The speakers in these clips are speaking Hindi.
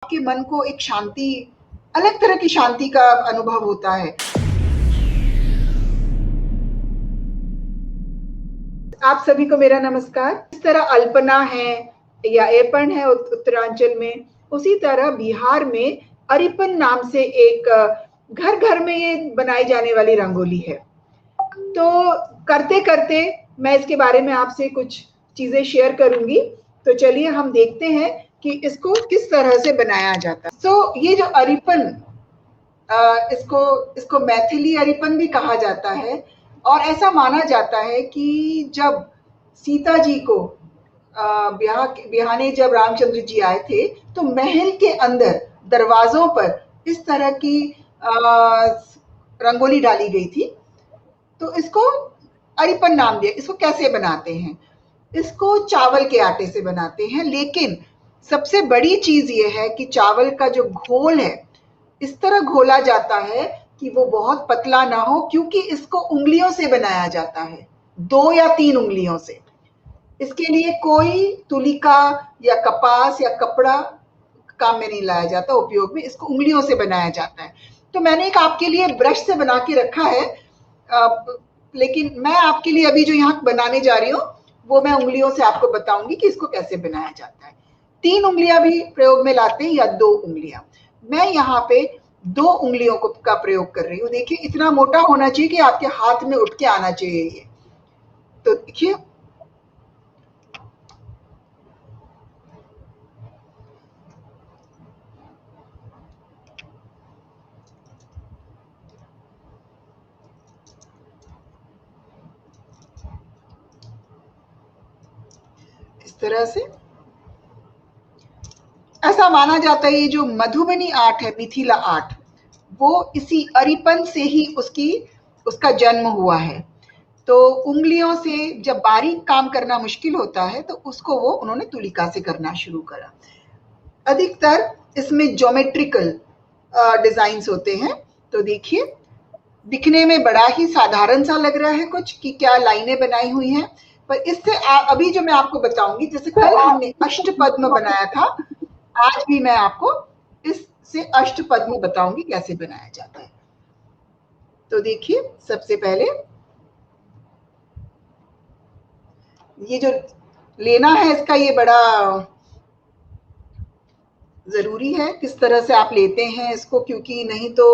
आपके मन को एक शांति, अलग तरह की शांति का अनुभव होता है। आप सभी को मेरा नमस्कार। इस तरह अल्पना है या एपन है उत्तरांचल में, उसी तरह बिहार में अरिपन नाम से एक घर घर में ये बनाई जाने वाली रंगोली है। तो करते करते मैं इसके बारे में आपसे कुछ चीजें शेयर करूंगी। तो चलिए हम देखते हैं कि इसको किस तरह से बनाया जाता है। तो ये जो अरिपन, इसको इसको मैथिली अरिपन भी कहा जाता है। और ऐसा माना जाता है कि जब सीता जी को बिहाने जब रामचंद्र जी आए थे, तो महल के अंदर दरवाजों पर इस तरह की रंगोली डाली गई थी। तो इसको अरिपन नाम दिया। इसको कैसे बनाते हैं? इसको चावल के आटे से बनाते हैं, लेकिन सबसे बड़ी चीज ये है कि चावल का जो घोल है इस तरह घोला जाता है कि वो बहुत पतला ना हो, क्योंकि इसको उंगलियों से बनाया जाता है, 2 या 3 उंगलियों से। इसके लिए कोई तुलिका या कपास या कपड़ा काम में नहीं लाया जाता उपयोग में, इसको उंगलियों से बनाया जाता है। तो मैंने एक आपके लिए ब्रश से बना के रखा है, लेकिन मैं आपके लिए अभी जो यहाँ बनाने जा रही हूँ वो मैं उंगलियों से आपको बताऊंगी कि इसको कैसे बनाया जाता है। 3 उंगलियां भी प्रयोग में लाते हैं या 2 उंगलियां। मैं यहाँ पे 2 उंगलियों का प्रयोग कर रही हूँ। देखिए इतना मोटा होना चाहिए कि आपके हाथ में उठ के आना चाहिए ये। तो देखिए इस तरह से ऐसा माना जाता है ये जो मधुबनी आर्ट है, मिथिला आर्ट, वो इसी अरिपन से ही उसका जन्म हुआ है। तो उंगलियों से जब बारीक काम करना मुश्किल होता है तो उसको वो उन्होंने तुलिका से करना शुरू करा। अधिकतर इसमें ज्योमेट्रिकल डिजाइन्स होते हैं। तो देखिए दिखने में बड़ा ही साधारण सा लग रहा है कुछ कि क्या लाइनें बनाई हुई हैं, पर इससे अभी जो मैं आपको बताऊंगी, जैसे कल हमने अष्टपद्म बनाया था, आज भी मैं आपको इससे अष्टपद्म बताऊंगी कैसे बनाया जाता है। तो देखिए सबसे पहले ये जो लेना है इसका ये बड़ा जरूरी है किस तरह से आप लेते हैं इसको, क्योंकि नहीं तो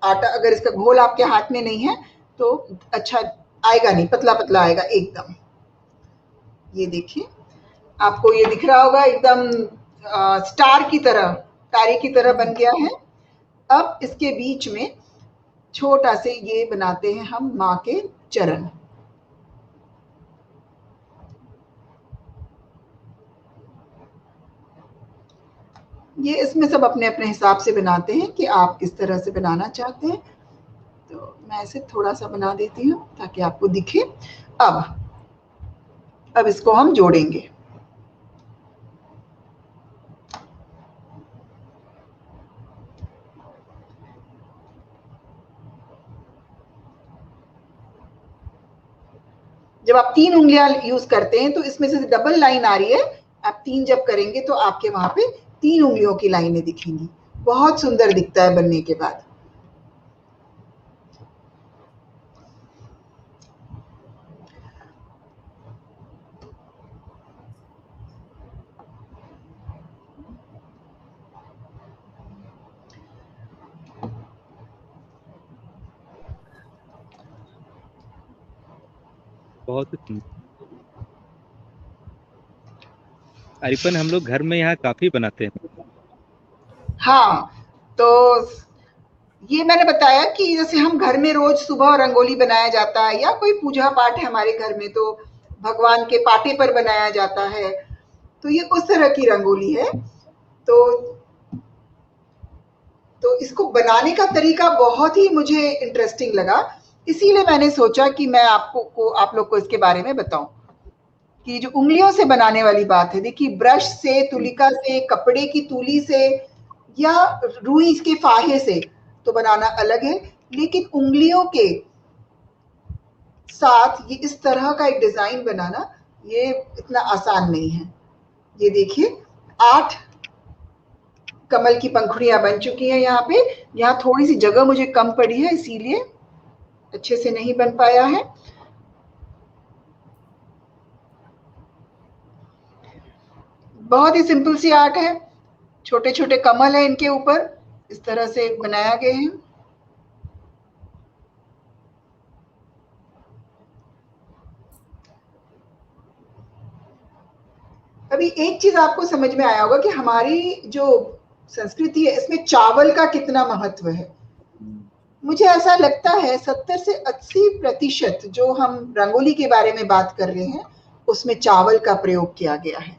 आटा, अगर इसका घोल आपके हाथ में नहीं है तो अच्छा आएगा नहीं, पतला पतला आएगा एकदम। ये देखिए आपको ये दिख रहा होगा एकदम स्टार की तरह, तारे की तरह बन गया है। अब इसके बीच में छोटा से ये बनाते हैं हम माँ के चरण। ये इसमें सब अपने अपने हिसाब से बनाते हैं कि आप किस तरह से बनाना चाहते हैं। तो मैं इसे थोड़ा सा बना देती हूँ ताकि आपको दिखे। अब इसको हम जोड़ेंगे। जब आप 3 उंगलियां यूज करते हैं तो इसमें से डबल लाइन आ रही है। आप 3 जब करेंगे तो आपके वहां पे 3 उंगलियों की लाइनें दिखेंगी। बहुत सुंदर दिखता है बनने के बाद। बहुत अरिपन हम लोग घर में यहाँ काफी बनाते हैं। हाँ, तो ये मैंने बताया कि जैसे हम घर में रोज सुबह रंगोली बनाया जाता है, या कोई पूजा पाठ है हमारे घर में तो भगवान के पाटे पर बनाया जाता है, तो ये उस तरह की रंगोली है। तो तो इसको बनाने का तरीका बहुत ही मुझे इंटरेस्टिंग लगा, इसीलिए मैंने सोचा कि मैं आप लोग को इसके बारे में बताऊं कि जो उंगलियों से बनाने वाली बात है। देखिए ब्रश से, तुलिका से, कपड़े की तूली से या रुई के फाहे से तो बनाना अलग है, लेकिन उंगलियों के साथ ये इस तरह का एक डिजाइन बनाना ये इतना आसान नहीं है। ये देखिए 8 कमल की पंखुड़ियां बन चुकी हैं यहाँ पे। यहाँ थोड़ी सी जगह मुझे कम पड़ी है, इसीलिए अच्छे से नहीं बन पाया है। बहुत ही सिंपल सी आर्ट है, छोटे छोटे कमल है इनके ऊपर, इस तरह से बनाया गया है। अभी एक चीज आपको समझ में आया होगा कि हमारी जो संस्कृति है इसमें चावल का कितना महत्व है। मुझे ऐसा लगता है 70 से 80% जो हम रंगोली के बारे में बात कर रहे हैं उसमें चावल का प्रयोग किया गया है।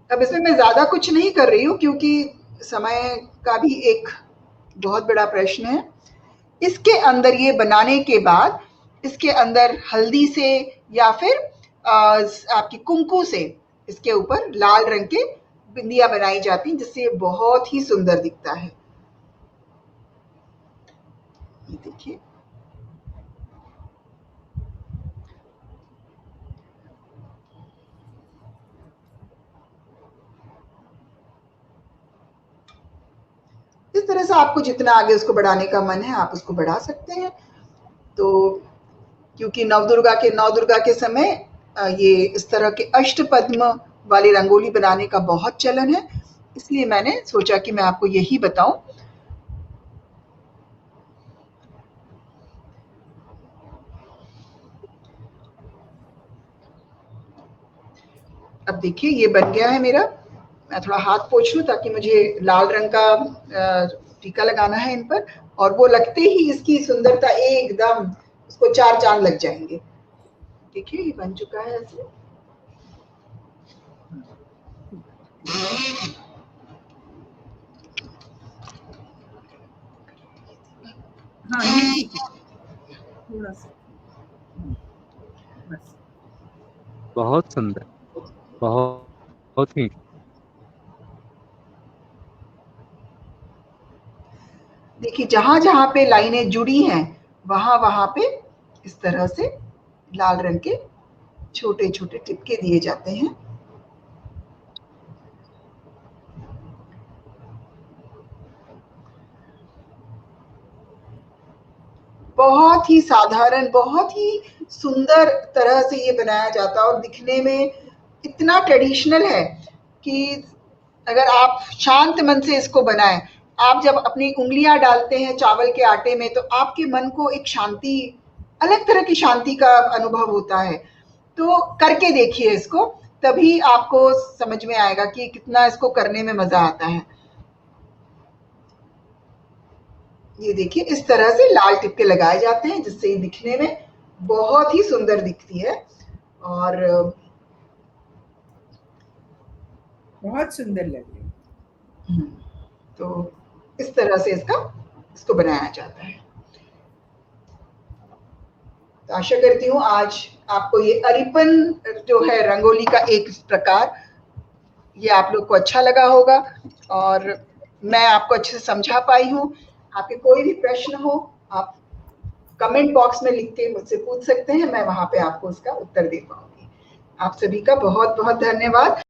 अब इसमें मैं ज्यादा कुछ नहीं कर रही हूँ क्योंकि समय का भी एक बहुत बड़ा प्रश्न है। इसके अंदर ये बनाने के बाद इसके अंदर हल्दी से या फिर आपकी कुंकू से इसके ऊपर लाल रंग के बिंदियां बनाई जाती हैं जिससे ये बहुत ही सुंदर दिखता है। ये देखिए, इस तरह से आपको जितना आगे उसको बढ़ाने का मन है आप उसको बढ़ा सकते हैं। तो क्योंकि नवदुर्गा के समय ये इस तरह के अष्टपद्म वाली रंगोली बनाने का बहुत चलन है, इसलिए मैंने सोचा कि मैं आपको यही बताऊं। अब देखिए ये बन गया है मेरा। मैं थोड़ा हाथ पोंछ लूं ताकि मुझे लाल रंग का टीका लगाना है इन पर, और वो लगते ही इसकी सुंदरता एकदम, उसको 4 चांद लग जाएंगे। देखिए ये बन चुका है ऐसे। हाँ ये ठीक है, थोड़ा सा बस। बहुत सुंदर, बहुत बहुत ही। देखिए जहां जहां पे लाइनें जुड़ी हैं वहां वहां पे इस तरह से लाल रंग के छोटे छोटे टिपके दिए जाते हैं। बहुत ही साधारण, बहुत ही सुंदर तरह से ये बनाया जाता है और दिखने में इतना ट्रेडिशनल है कि अगर आप शांत मन से इसको बनाएं, आप जब अपनी उंगलियां डालते हैं चावल के आटे में तो आपके मन को एक शांति, अलग तरह की शांति का अनुभव होता है। तो करके देखिए इसको, तभी आपको समझ में आएगा कि कितना इसको करने में मजा आता है। ये देखिए इस तरह से लाल टिक्के लगाए जाते हैं जिससे ये दिखने में बहुत ही सुंदर दिखती है और बहुत सुंदर लग रही है। तो इस तरह से इसको बनाया जाता है। तो आशा करती हूँ आज आपको ये अरिपन जो है रंगोली का एक प्रकार, ये आप लोग को अच्छा लगा होगा और मैं आपको अच्छे से समझा पाई हूँ। आपके कोई भी प्रश्न हो आप कमेंट बॉक्स में लिख के मुझसे पूछ सकते हैं, मैं वहां पे आपको उसका उत्तर दे पाऊंगी। आप सभी का बहुत बहुत धन्यवाद।